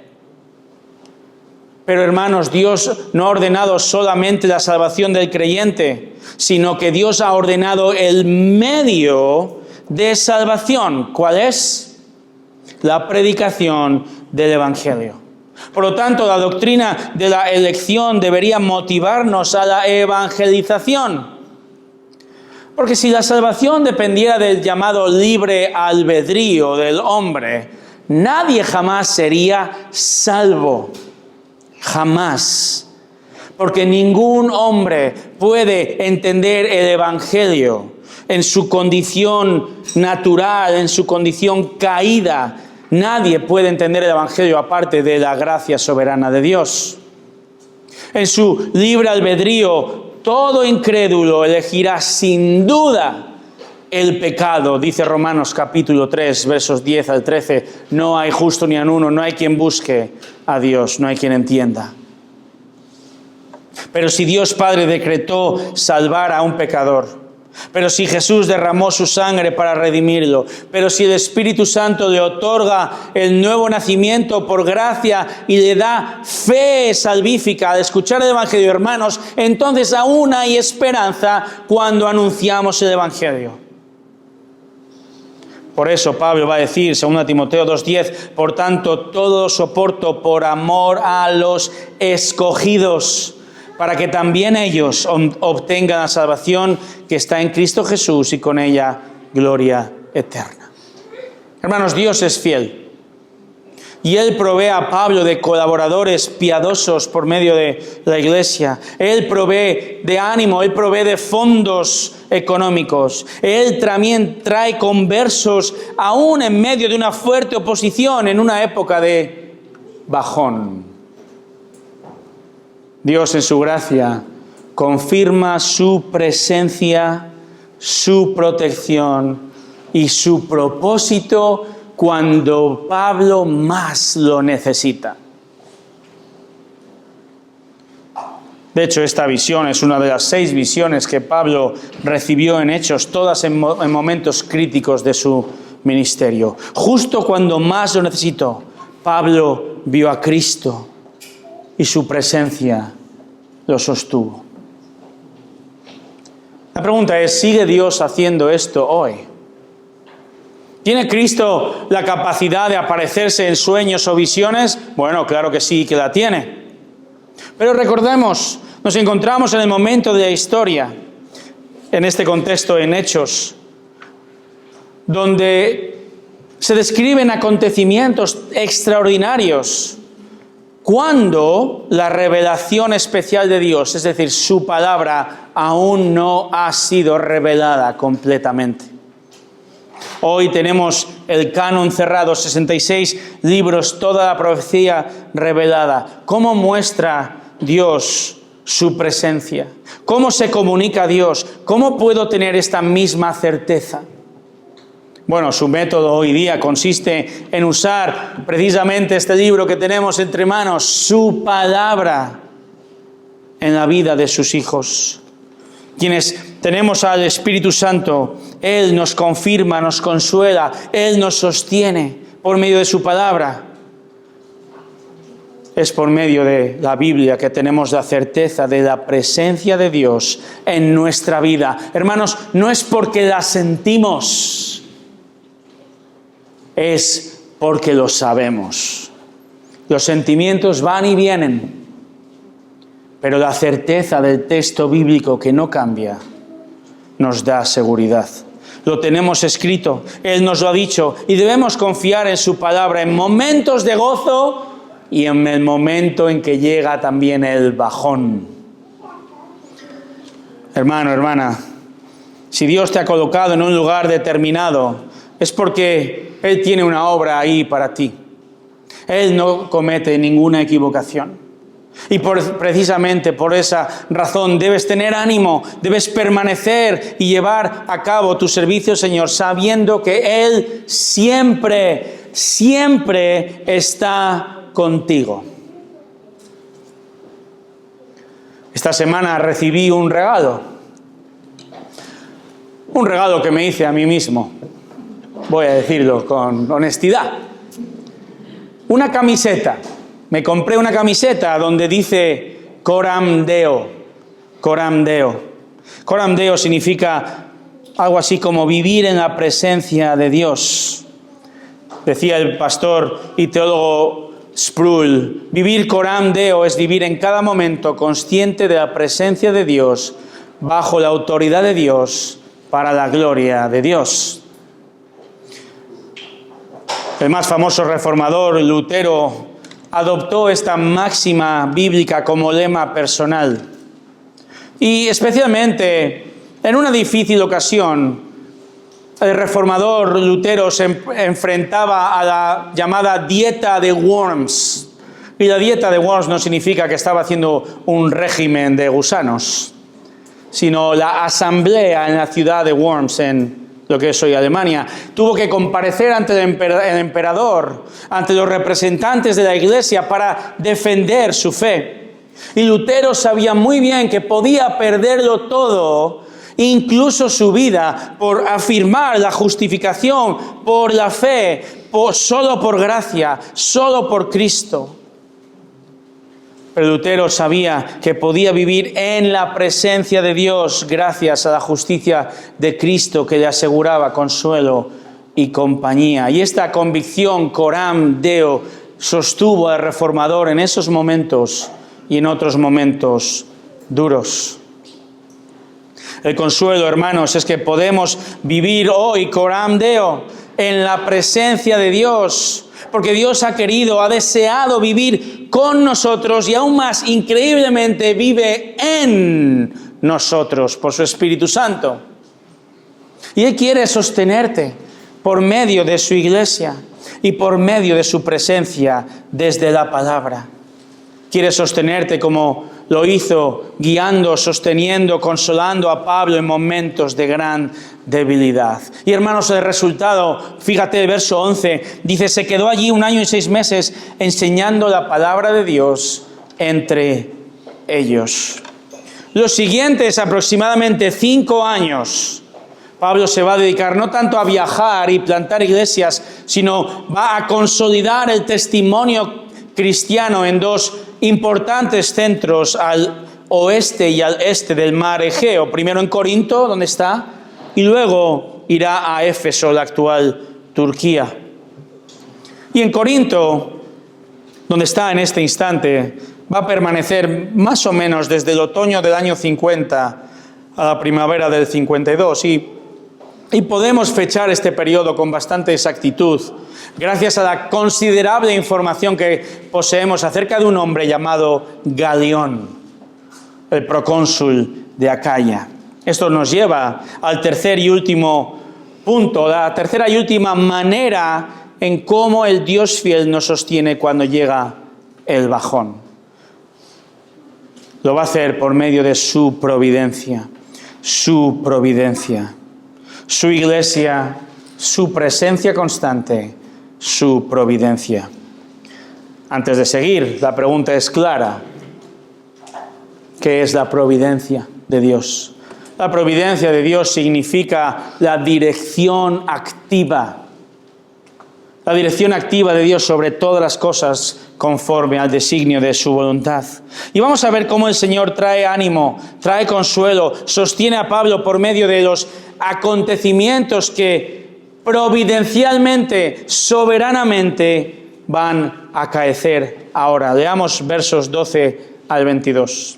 Pero hermanos, Dios no ha ordenado solamente la salvación del creyente, sino que Dios ha ordenado el medio de salvación. ¿Cuál es? La predicación del Evangelio. Por lo tanto, la doctrina de la elección debería motivarnos a la evangelización. Porque si la salvación dependiera del llamado libre albedrío del hombre, nadie jamás sería salvo. Jamás. Porque ningún hombre puede entender el Evangelio en su condición natural, en su condición caída. Nadie puede entender el Evangelio aparte de la gracia soberana de Dios. En su libre albedrío, todo incrédulo elegirá sin duda el pecado. Dice Romanos capítulo 3, versos 10 al 13. No hay justo ni a uno, no hay quien busque a Dios, no hay quien entienda. Pero si Dios Padre decretó salvar a un pecador, pero si Jesús derramó su sangre para redimirlo, pero si el Espíritu Santo le otorga el nuevo nacimiento por gracia y le da fe salvífica al escuchar el Evangelio, hermanos, entonces aún hay esperanza cuando anunciamos el Evangelio. Por eso Pablo va a decir, 2 Timoteo 2:10, por tanto todo lo soporto por amor a los escogidos, para que también ellos obtengan la salvación que está en Cristo Jesús y con ella gloria eterna. Hermanos, Dios es fiel. Y Él provee a Pablo de colaboradores piadosos por medio de la iglesia. Él provee de ánimo, Él provee de fondos económicos. Él también trae conversos aún en medio de una fuerte oposición en una época de bajón. Dios en su gracia confirma su presencia, su protección y su propósito cuando Pablo más lo necesita. De hecho, esta visión es una de las 6 visiones que Pablo recibió en Hechos, todas en momentos críticos de su ministerio. Justo cuando más lo necesitó, Pablo vio a Cristo y su presencia lo sostuvo. La pregunta es, ¿sigue Dios haciendo esto hoy? ¿Tiene Cristo la capacidad de aparecerse en sueños o visiones? Bueno, claro que sí, que la tiene. Pero recordemos, nos encontramos en el momento de la historia, en este contexto en Hechos, donde se describen acontecimientos extraordinarios cuando la revelación especial de Dios, es decir, su palabra, aún no ha sido revelada completamente. Hoy tenemos el canon cerrado, 66 libros, toda la profecía revelada. ¿Cómo muestra Dios su presencia? ¿Cómo se comunica Dios? ¿Cómo puedo tener esta misma certeza? Bueno, su método hoy día consiste en usar precisamente este libro que tenemos entre manos, su palabra, en la vida de sus hijos. Quienes Tenemos al Espíritu Santo. Él nos confirma, nos consuela, Él nos sostiene por medio de su palabra. Es por medio de la Biblia que tenemos la certeza de la presencia de Dios en nuestra vida. Hermanos, no es porque la sentimos, es porque lo sabemos. Los sentimientos van y vienen, pero la certeza del texto bíblico que no cambia nos da seguridad. Lo tenemos escrito, Él nos lo ha dicho y debemos confiar en su palabra en momentos de gozo y en el momento en que llega también el bajón. Hermano, hermana, si Dios te ha colocado en un lugar determinado, es porque Él tiene una obra ahí para ti. Él no comete ninguna equivocación. Y precisamente por esa razón debes tener ánimo, debes permanecer y llevar a cabo tu servicio, Señor, sabiendo que Él siempre, siempre está contigo. Esta semana recibí un regalo que me hice a mí mismo, voy a decirlo con honestidad. Una camiseta. Me compré una camiseta donde dice Coram Deo. Coram Deo. Coram Deo significa algo así como vivir en la presencia de Dios. Decía el pastor y teólogo Sproul, vivir Coram Deo es vivir en cada momento consciente de la presencia de Dios, bajo la autoridad de Dios, para la gloria de Dios. El más famoso reformador, Lutero, adoptó esta máxima bíblica como lema personal. Y especialmente en una difícil ocasión, el reformador Lutero se enfrentaba a la llamada dieta de Worms. Y la dieta de Worms no significa que estaba haciendo un régimen de gusanos, sino la asamblea en la ciudad de Worms, en lo que es hoy Alemania. Tuvo que comparecer ante el emperador, ante los representantes de la iglesia para defender su fe. Y Lutero sabía muy bien que podía perderlo todo, incluso su vida, por afirmar la justificación por la fe, solo por gracia, solo por Cristo. Pero Lutero sabía que podía vivir en la presencia de Dios gracias a la justicia de Cristo que le aseguraba consuelo y compañía. Y esta convicción, Coram Deo, sostuvo al reformador en esos momentos y en otros momentos duros. El consuelo, hermanos, es que podemos vivir hoy Coram Deo en la presencia de Dios, porque Dios ha querido, ha deseado vivir con nosotros y aún más increíblemente vive en nosotros por su Espíritu Santo. Y Él quiere sostenerte por medio de su iglesia y por medio de su presencia desde la palabra. Quiere sostenerte como lo hizo, guiando, sosteniendo, consolando a Pablo en momentos de gran debilidad. Y hermanos, el resultado, fíjate el verso 11, dice, se quedó allí 1 año y 6 meses enseñando la palabra de Dios entre ellos. Los siguientes aproximadamente 5 años, Pablo se va a dedicar no tanto a viajar y plantar iglesias, sino va a consolidar el testimonio cristiano en 2 importantes centros al oeste y al este del mar Egeo. Primero en Corinto, donde está, y luego irá a Éfeso, la actual Turquía. Y en Corinto, donde está en este instante, va a permanecer más o menos desde el otoño del año 50 a la primavera del 52. Y podemos fechar este periodo con bastante exactitud, gracias a la considerable información que poseemos acerca de un hombre llamado Galión, el procónsul de Acaya. Esto nos lleva al tercer y último punto, la tercera y última manera en cómo el Dios fiel nos sostiene cuando llega el bajón. Lo va a hacer por medio de su providencia, su providencia. Su iglesia, su presencia constante, su providencia. Antes de seguir, la pregunta es clara. ¿Qué es la providencia de Dios? La providencia de Dios significa la dirección activa. La dirección activa de Dios sobre todas las cosas conforme al designio de su voluntad. Y vamos a ver cómo el Señor trae ánimo, trae consuelo, sostiene a Pablo por medio de los acontecimientos que providencialmente, soberanamente van a acaecer ahora. Leamos versos 12 al 22.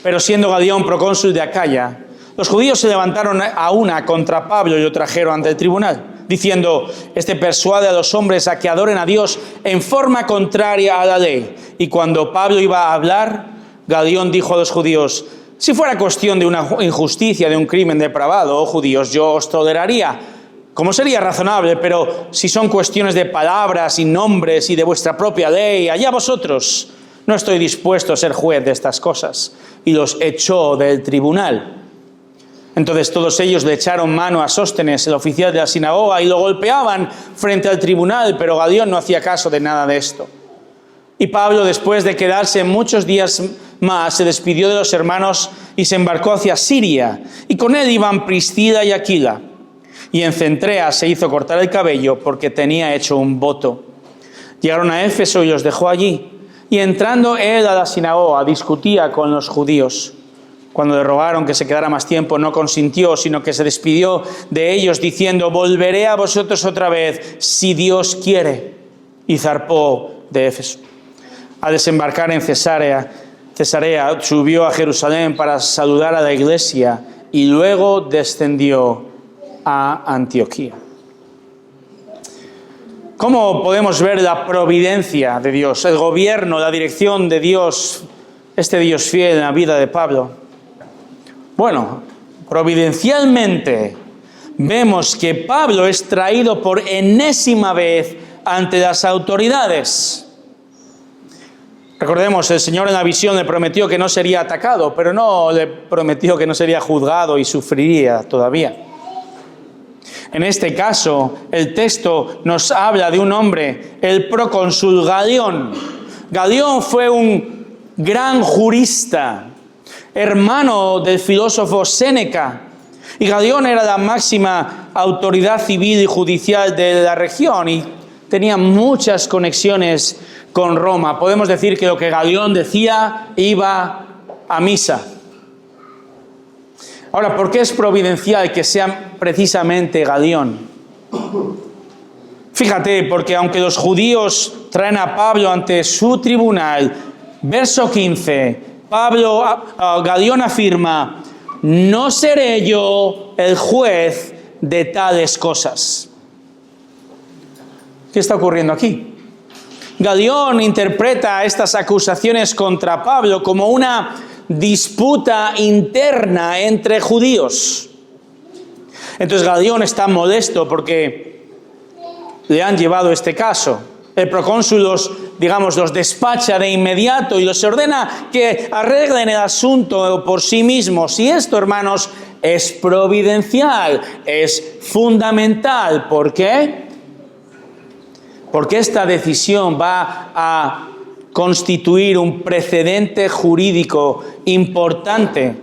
Pero siendo Galión procónsul de Acaya, los judíos se levantaron a una contra Pablo y lo trajeron ante el tribunal, diciendo: este persuade a los hombres a que adoren a Dios en forma contraria a la ley. Y cuando Pablo iba a hablar, Galión dijo a los judíos: si fuera cuestión de una injusticia, de un crimen depravado, oh judíos, yo os toleraría, como sería razonable, pero si son cuestiones de palabras y nombres y de vuestra propia ley, allá vosotros. No estoy dispuesto a ser juez de estas cosas. Y los echó del tribunal. Entonces todos ellos le echaron mano a Sóstenes, el oficial de la sinagoga, y lo golpeaban frente al tribunal, pero Galión no hacía caso de nada de esto. Y Pablo, después de quedarse muchos días más, se despidió de los hermanos y se embarcó hacia Siria. Y con él iban Priscila y Aquila. Y en Cencrea se hizo cortar el cabello porque tenía hecho un voto. Llegaron a Éfeso y los dejó allí. Y entrando él a la sinagoga, discutía con los judíos. Cuando le rogaron que se quedara más tiempo, no consintió, sino que se despidió de ellos diciendo: volveré a vosotros otra vez, si Dios quiere. Y zarpó de Éfeso. Al desembarcar en Cesarea, subió a Jerusalén para saludar a la iglesia y luego descendió a Antioquía. ¿Cómo podemos ver la providencia de Dios, el gobierno, la dirección de Dios, este Dios fiel en la vida de Pablo? Bueno, providencialmente vemos que Pablo es traído por enésima vez ante las autoridades. Recordemos, el Señor en la visión le prometió que no sería atacado, pero no le prometió que no sería juzgado y sufriría todavía. En este caso, el texto nos habla de un hombre, el procónsul Galión. Galión fue un gran jurista, hermano del filósofo Séneca. Y Galión era la máxima autoridad civil y judicial de la región y tenía muchas conexiones con Roma. Podemos decir que lo que Galión decía iba a misa. Ahora, ¿por qué es providencial que sea precisamente Galión? Fíjate, porque aunque los judíos traen a Pablo ante su tribunal, verso 15, Galión afirma: no seré yo el juez de tales cosas. ¿Qué está ocurriendo aquí? Galión interpreta estas acusaciones contra Pablo como una disputa interna entre judíos. Entonces Galión está molesto porque le han llevado este caso. El procónsul los despacha de inmediato y los ordena que arreglen el asunto por sí mismos. Y esto, hermanos, es providencial, es fundamental. ¿Por qué? Porque esta decisión va a constituir un precedente jurídico importante.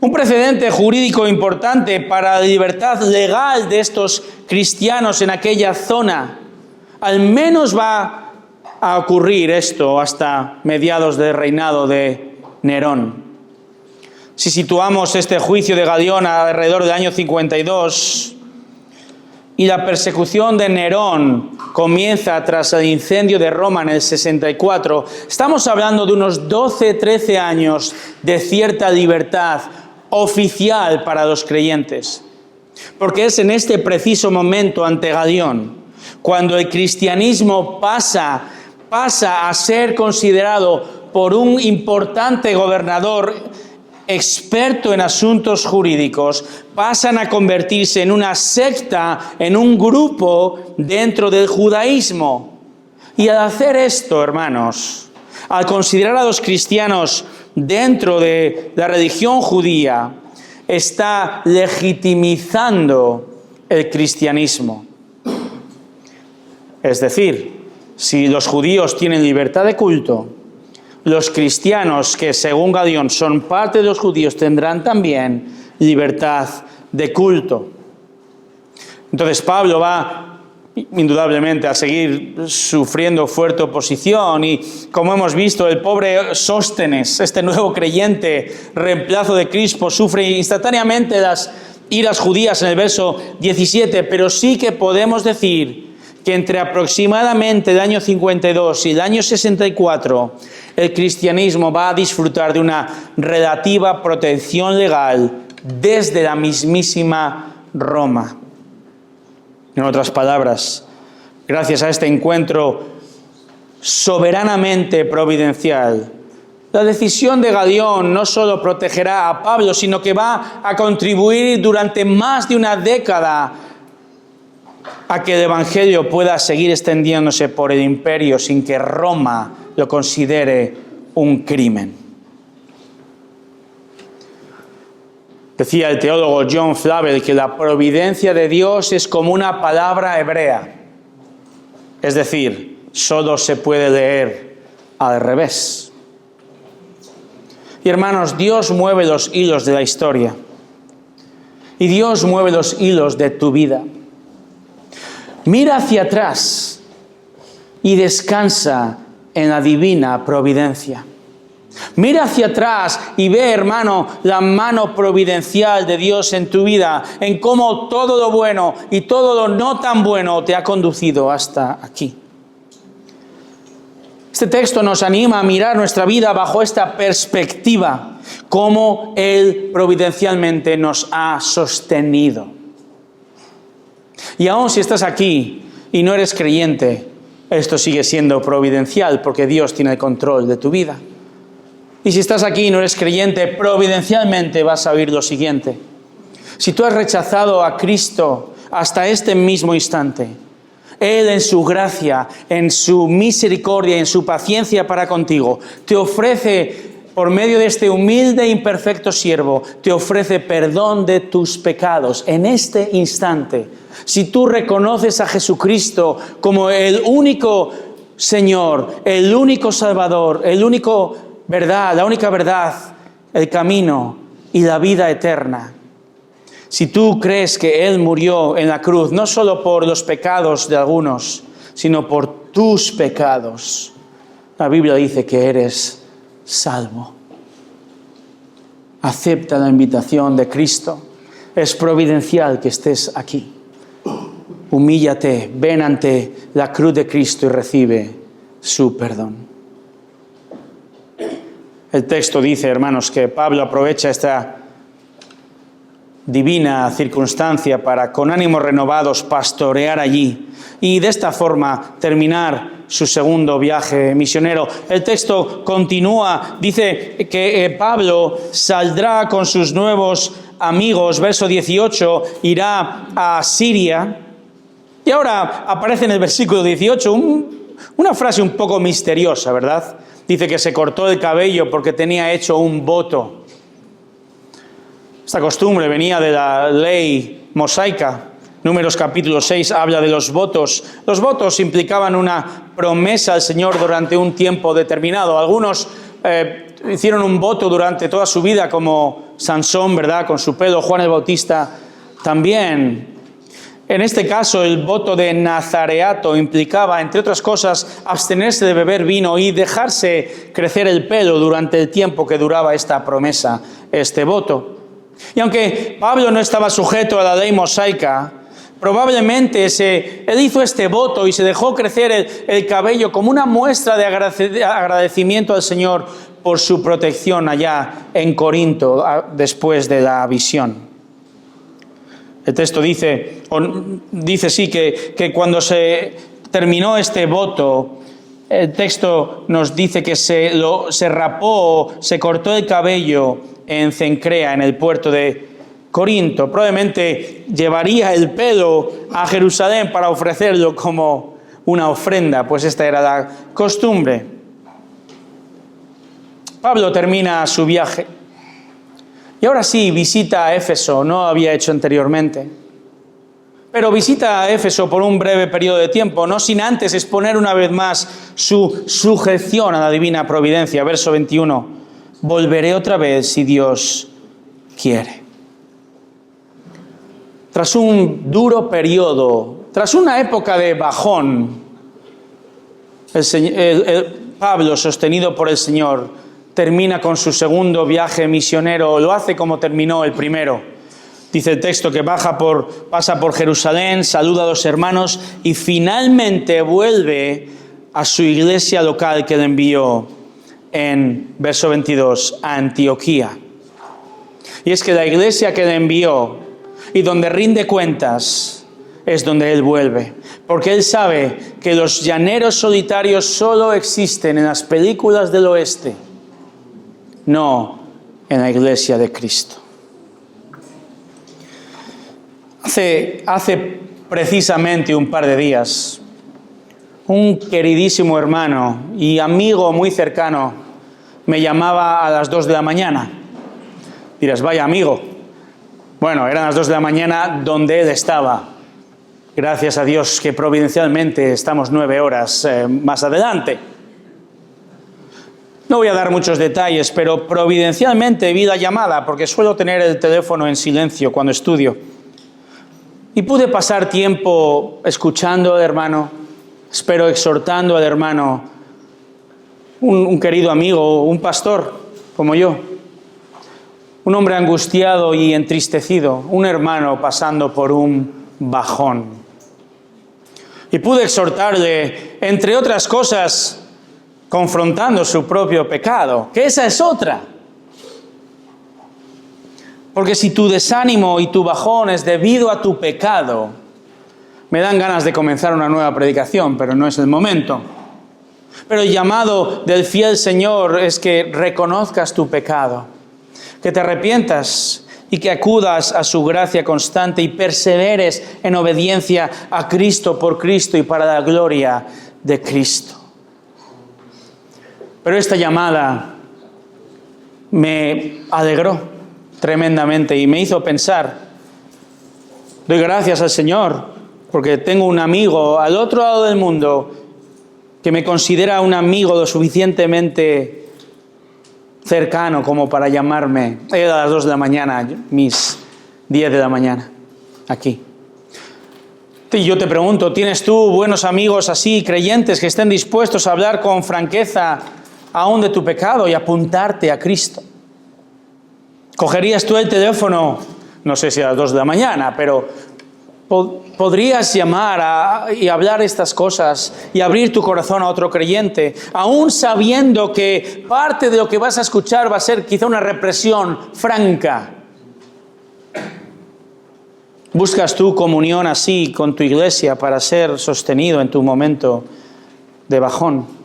Un precedente jurídico importante para la libertad legal de estos cristianos en aquella zona. Al menos va a ocurrir esto hasta mediados del reinado de Nerón. Si situamos este juicio de Galión alrededor del año 52 y la persecución de Nerón comienza tras el incendio de Roma en el 64, estamos hablando de unos 12-13 años de cierta libertad oficial para los creyentes. Porque es en este preciso momento ante Galión cuando el cristianismo pasa a ser considerado por un importante gobernador experto en asuntos jurídicos, pasan a convertirse en una secta, en un grupo dentro del judaísmo. Y al hacer esto, hermanos, al considerar a los cristianos dentro de la religión judía, está legitimizando el cristianismo. Es decir, si los judíos tienen libertad de culto, los cristianos que, según Galión, son parte de los judíos, tendrán también libertad de culto. Entonces Pablo va indudablemente a seguir sufriendo fuerte oposición y, como hemos visto, el pobre Sóstenes, este nuevo creyente, reemplazo de Crispo, sufre instantáneamente las iras judías en el verso 17, pero sí que podemos decir que entre aproximadamente el año 52 y el año 64, el cristianismo va a disfrutar de una relativa protección legal desde la mismísima Roma. En otras palabras, gracias a este encuentro soberanamente providencial, la decisión de Galión no solo protegerá a Pablo, sino que va a contribuir durante más de una década a que el Evangelio pueda seguir extendiéndose por el imperio sin que Roma lo considere un crimen. Decía el teólogo John Flavel que la providencia de Dios es como una palabra hebrea. Es decir, solo se puede leer al revés. Y hermanos, Dios mueve los hilos de la historia. Y Dios mueve los hilos de tu vida. Mira hacia atrás y descansa en la divina providencia. Mira hacia atrás y ve, hermano, la mano providencial de Dios en tu vida, en cómo todo lo bueno y todo lo no tan bueno te ha conducido hasta aquí. Este texto nos anima a mirar nuestra vida bajo esta perspectiva, cómo Él providencialmente nos ha sostenido. Y aun si estás aquí y no eres creyente, esto sigue siendo providencial porque Dios tiene el control de tu vida. Y si estás aquí y no eres creyente, providencialmente vas a oír lo siguiente. Si tú has rechazado a Cristo hasta este mismo instante, Él en su gracia, en su misericordia, en su paciencia para contigo, te ofrece, por medio de este humilde e imperfecto siervo, te ofrece perdón de tus pecados en este instante. Si tú reconoces a Jesucristo como el único Señor, el único Salvador, la única verdad, el camino y la vida eterna. Si tú crees que Él murió en la cruz, no solo por los pecados de algunos, sino por tus pecados, la Biblia dice que eres salvo. Acepta la invitación de Cristo. Es providencial que estés aquí. Humíllate, ven ante la cruz de Cristo y recibe su perdón. El texto dice, hermanos, que Pablo aprovecha esta divina circunstancia para, con ánimos renovados, pastorear allí y de esta forma terminar su segundo viaje misionero. El texto continúa, dice que Pablo saldrá con sus nuevos amigos, verso 18, irá a Siria. Y ahora aparece en el versículo 18 una frase un poco misteriosa, ¿verdad? Dice que se cortó el cabello porque tenía hecho un voto. Esta costumbre venía de la ley mosaica. Números capítulo 6 habla de los votos. Los votos implicaban una promesa al Señor durante un tiempo determinado. Algunos hicieron un voto durante toda su vida, como Sansón, ¿verdad? Con su pelo, Juan el Bautista también. En este caso, el voto de nazareato implicaba, entre otras cosas, abstenerse de beber vino y dejarse crecer el pelo durante el tiempo que duraba esta promesa, este voto. Y aunque Pablo no estaba sujeto a la ley mosaica, probablemente él hizo este voto y se dejó crecer el cabello como una muestra de agradecimiento al Señor por su protección allá en Corinto después de la visión. El texto dice que cuando se terminó este voto, el texto nos dice que se rapó, se cortó el cabello en Cencrea, en el puerto de Corinto. Probablemente llevaría el pelo a Jerusalén para ofrecerlo como una ofrenda, pues esta era la costumbre. Pablo termina su viaje. Y ahora sí, visita a Éfeso, no había hecho anteriormente. pero visita a Éfeso por un breve periodo de tiempo, no sin antes exponer una vez más su sujeción a la divina providencia. Verso 21, volveré otra vez si Dios quiere. Tras un duro periodo, tras una época de bajón, Pablo, sostenido por el Señor, termina con su segundo viaje misionero, lo hace como terminó el primero. Dice el texto que pasa por Jerusalén, saluda a los hermanos y finalmente vuelve a su iglesia local que le envió en verso 22 a Antioquía. Y es que la iglesia que le envió y donde rinde cuentas es donde él vuelve. Porque él sabe que los llaneros solitarios solo existen en las películas del oeste, no en la iglesia de Cristo. Hace precisamente un par de días, un queridísimo hermano y amigo muy cercano me llamaba a las 2 de la mañana. Dirás, vaya amigo. Bueno, eran las 2 de la mañana donde él estaba. Gracias a Dios que providencialmente estamos 9 horas más adelante. No voy a dar muchos detalles, pero providencialmente vi la llamada porque suelo tener el teléfono en silencio cuando estudio. Y pude pasar tiempo escuchando al hermano, espero exhortando al hermano, un querido amigo, un pastor como yo, un hombre angustiado y entristecido, un hermano pasando por un bajón. Y pude exhortarle, entre otras cosas, confrontando su propio pecado, que esa es otra. Porque si tu desánimo y tu bajón es debido a tu pecado, me dan ganas de comenzar una nueva predicación, pero no es el momento. Pero el llamado del fiel Señor es que reconozcas tu pecado, que te arrepientas y que acudas a su gracia constante y perseveres en obediencia a Cristo por Cristo y para la gloria de Cristo. Pero esta llamada me alegró tremendamente y me hizo pensar. Doy gracias al Señor porque tengo un amigo al otro lado del mundo que me considera un amigo lo suficientemente cercano como para llamarme. Era a las 2 de la mañana, mis 10 de la mañana, aquí. Y yo te pregunto, ¿tienes tú buenos amigos así, creyentes, que estén dispuestos a hablar con franqueza aún de tu pecado y apuntarte a Cristo? ¿Cogerías tú el teléfono, no sé si a las 2 de la mañana, pero podrías llamar y hablar estas cosas y abrir tu corazón a otro creyente, aún sabiendo que parte de lo que vas a escuchar va a ser quizá una represión franca? ¿Buscas tú comunión así con tu iglesia para ser sostenido en tu momento de bajón?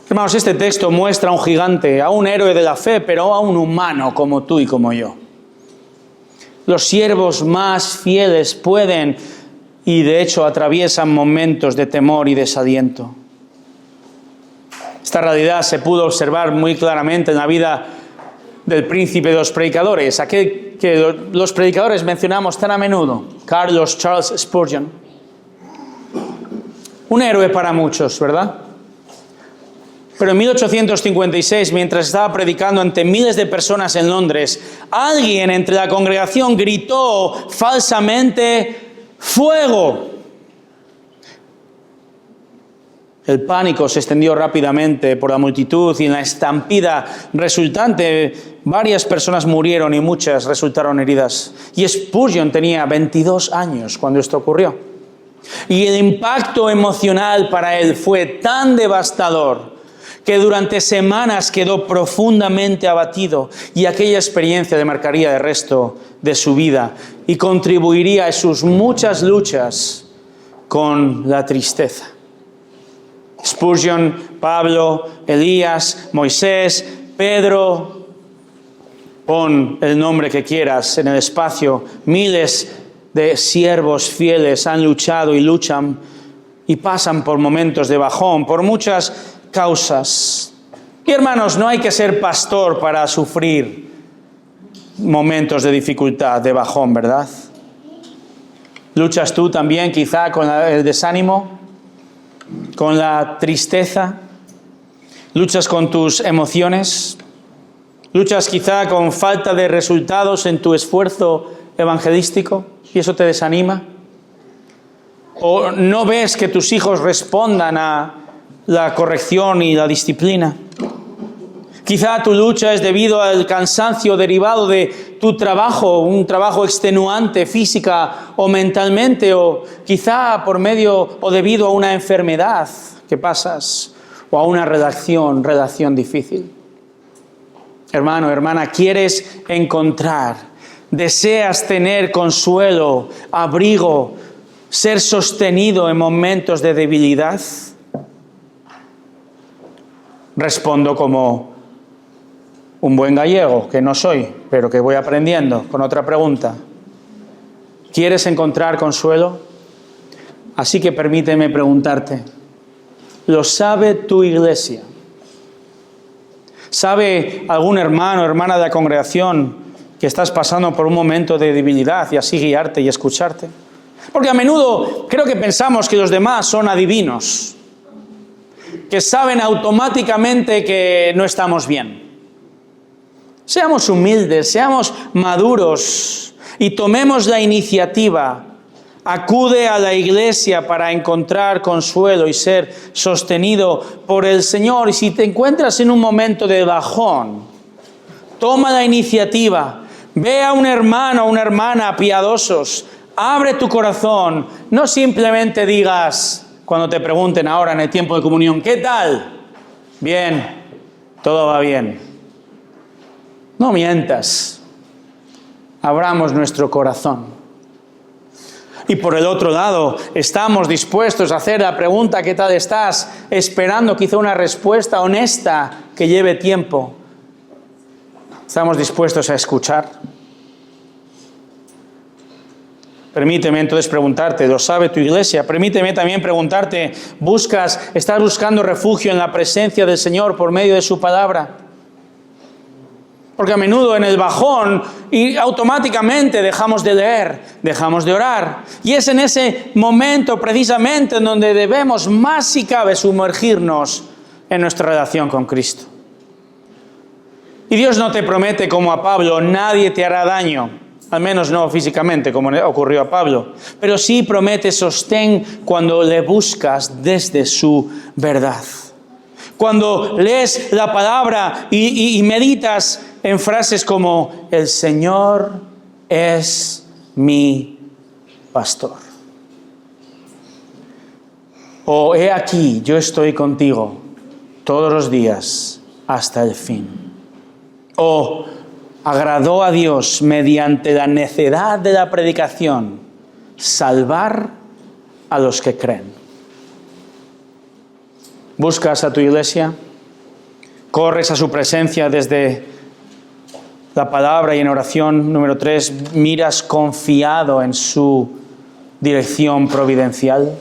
Hermanos, este texto muestra a un gigante, a un héroe de la fe, pero a un humano como tú y como yo. Los siervos más fieles pueden y de hecho atraviesan momentos de temor y desaliento. Esta realidad se pudo observar muy claramente en la vida del príncipe de los predicadores, aquel que los predicadores mencionamos tan a menudo, Charles Spurgeon. Un héroe para muchos, ¿verdad? Pero en 1856, mientras estaba predicando ante miles de personas en Londres, alguien entre la congregación gritó falsamente: ¡fuego! El pánico se extendió rápidamente por la multitud y en la estampida resultante varias personas murieron y muchas resultaron heridas. Y Spurgeon tenía 22 años cuando esto ocurrió. Y el impacto emocional para él fue tan devastador que durante semanas quedó profundamente abatido, y aquella experiencia le marcaría el resto de su vida y contribuiría a sus muchas luchas con la tristeza. Spurgeon, Pablo, Elías, Moisés, Pedro, pon el nombre que quieras en el espacio, miles de siervos fieles han luchado y luchan y pasan por momentos de bajón, por muchas causas. Y hermanos, no hay que ser pastor para sufrir momentos de dificultad, de bajón, ¿verdad? ¿Luchas tú también quizá con el desánimo, con la tristeza? ¿Luchas con tus emociones? ¿Luchas quizá con falta de resultados en tu esfuerzo evangelístico y eso te desanima? ¿O no ves que tus hijos respondan a la corrección y la disciplina? Quizá tu lucha es debido al cansancio derivado de tu trabajo, un trabajo extenuante física o mentalmente, o quizá por medio o debido a una enfermedad que pasas o a una relación difícil. Hermano, hermana, ¿quieres encontrar, deseas tener consuelo, abrigo, ser sostenido en momentos de debilidad? Respondo como un buen gallego, que no soy, pero que voy aprendiendo, con otra pregunta. ¿Quieres encontrar consuelo? Así que permíteme preguntarte, ¿lo sabe tu iglesia? ¿Sabe algún hermano o hermana de la congregación que estás pasando por un momento de debilidad y así guiarte y escucharte? Porque a menudo creo que pensamos que los demás son adivinos, que saben automáticamente que no estamos bien. Seamos humildes, seamos maduros y tomemos la iniciativa. Acude a la iglesia para encontrar consuelo y ser sostenido por el Señor. Y si te encuentras en un momento de bajón, toma la iniciativa. Ve a un hermano o una hermana piadosos. Abre tu corazón. No simplemente digas, cuando te pregunten ahora en el tiempo de comunión, ¿qué tal? Bien, todo va bien. No mientas, abramos nuestro corazón. Y por el otro lado, estamos dispuestos a hacer la pregunta ¿qué tal estás? Esperando quizá una respuesta honesta que lleve tiempo. ¿Estamos dispuestos a escuchar? Permíteme entonces preguntarte, ¿lo sabe tu iglesia? Permíteme también preguntarte, ¿estás buscando refugio en la presencia del Señor por medio de su palabra? Porque a menudo en el bajón y automáticamente dejamos de leer, dejamos de orar. Y es en ese momento precisamente en donde debemos más si cabe sumergirnos en nuestra relación con Cristo. Y Dios no te promete como a Pablo, nadie te hará daño, al menos no físicamente como ocurrió a Pablo, pero sí promete sostén cuando le buscas desde su verdad. Cuando lees la palabra y meditas en frases como el Señor es mi pastor. O he aquí, yo estoy contigo todos los días hasta el fin. O agradó a Dios mediante la necedad de la predicación salvar a los que creen. ¿Buscas a tu iglesia? ¿Corres a su presencia desde la palabra y en oración? Número 3, ¿miras confiado en su dirección providencial?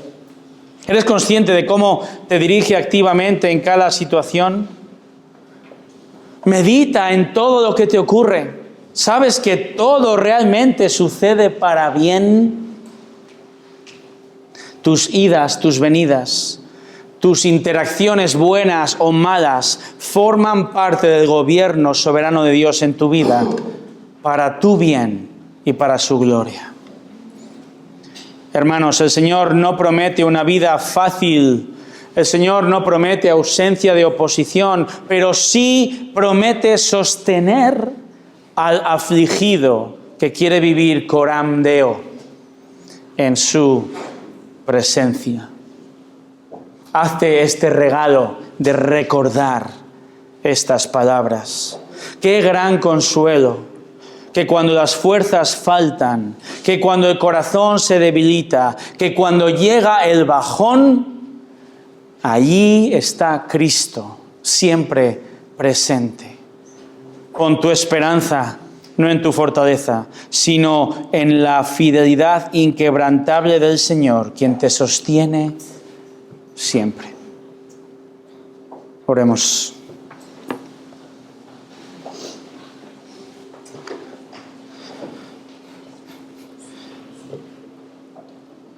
¿Eres consciente de cómo te dirige activamente en cada situación? Medita en todo lo que te ocurre. ¿Sabes que todo realmente sucede para bien? Tus idas, tus venidas, tus interacciones buenas o malas forman parte del gobierno soberano de Dios en tu vida para tu bien y para su gloria. Hermanos, el Señor no promete una vida fácil. El Señor no promete ausencia de oposición, pero sí promete sostener al afligido que quiere vivir coram Deo en su presencia. Hazte este regalo de recordar estas palabras. Qué gran consuelo, que cuando las fuerzas faltan, que cuando el corazón se debilita, que cuando llega el bajón, allí está Cristo, siempre presente. Pon tu esperanza no en tu fortaleza, sino en la fidelidad inquebrantable del Señor, quien te sostiene siempre. Oremos.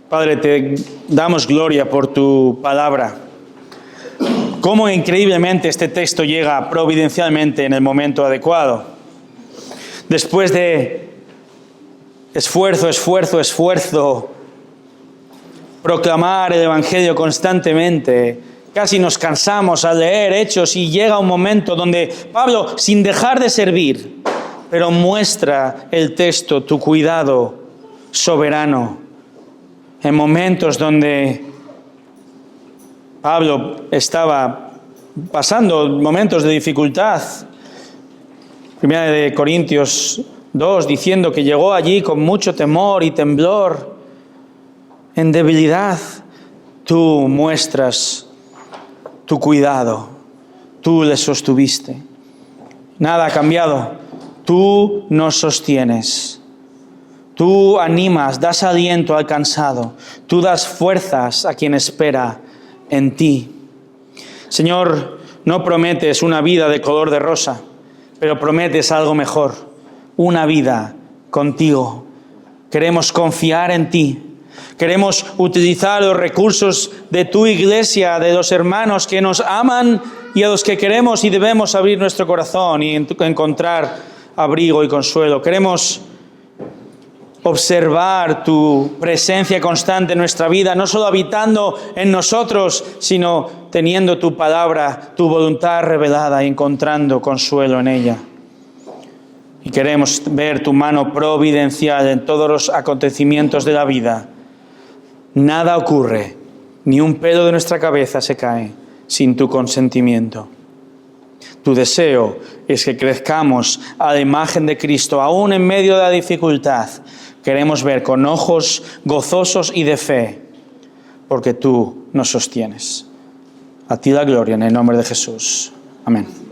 Padre, te damos gloria por tu palabra. Cómo increíblemente este texto llega providencialmente en el momento adecuado. Después de esfuerzo, proclamar el Evangelio constantemente, casi nos cansamos al leer Hechos y llega un momento donde Pablo, sin dejar de servir, pero muestra el texto tu cuidado soberano. En momentos donde Pablo estaba pasando momentos de dificultad. Primera de Corintios 2, diciendo que llegó allí con mucho temor y temblor, en debilidad. Tú muestras tu cuidado, tú le sostuviste. Nada ha cambiado, tú nos sostienes. Tú animas, das aliento al cansado, tú das fuerzas a quien espera en ti. Señor, no prometes una vida de color de rosa, pero prometes algo mejor, una vida contigo. Queremos confiar en ti. Queremos utilizar los recursos de tu iglesia, de los hermanos que nos aman y a los que queremos y debemos abrir nuestro corazón y encontrar abrigo y consuelo. Queremos observar tu presencia constante en nuestra vida, no solo habitando en nosotros, sino teniendo tu palabra, tu voluntad revelada y encontrando consuelo en ella. Y queremos ver tu mano providencial en todos los acontecimientos de la vida. Nada ocurre, ni un pelo de nuestra cabeza se cae sin tu consentimiento. Tu deseo es que crezcamos a la imagen de Cristo, aún en medio de la dificultad. Queremos ver con ojos gozosos y de fe, porque tú nos sostienes. A ti la gloria en el nombre de Jesús. Amén.